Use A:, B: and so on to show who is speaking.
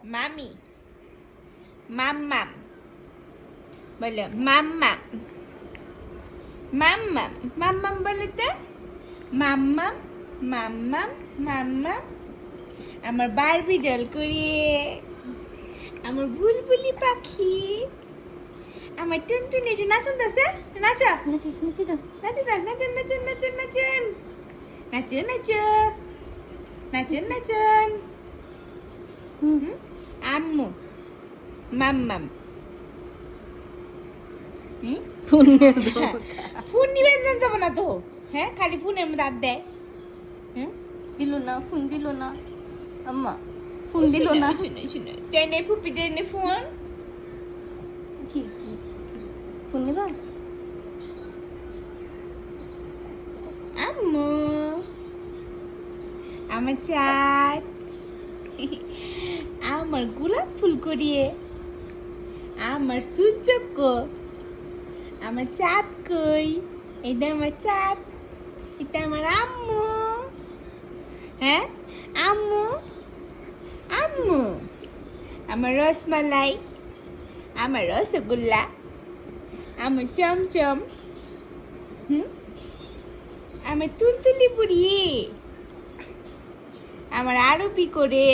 A: মামি মাম্মাম বলো মাম্মাম মাম্মাম মাম্মাম বলো তো মাম্মাম মাম্মাম মাম্মাম আমার বারবি জল করে আমার বুলবুলি পাখি আমার টুনটুনি এটা নাচন দাসে নাচা
B: নাচি নাচি তো
A: নাচি দাও নাচন নাচন নাচন নাচন নাচন নাচন নাচন নাচন আম্মু মাম্মাম
B: ফোন নিয়ে
A: ফোন নিবেন যাব না তো হ্যাঁ খালি ফোনের মধ্যে হাত দেয়
B: দিল না ফোন দিল না আম্মা ফোন দিল না
A: শুনে শুনে টেনে ফুপি টেনে ফোন
B: কি কি ফোন দিবা
A: আম্মু আমার চাঁদ আমার গোলাপ ফুল করিয়ে আমার সূর্য কো আমার চাঁদ কই এটা আমার চাঁদ এটা আমার আম্মু হ্যাঁ আম্মু আম্মু আমার রসমালাই আমার রসগোল্লা আমার চমচম আমার তুলতুলি পুরি আমার আরবি করে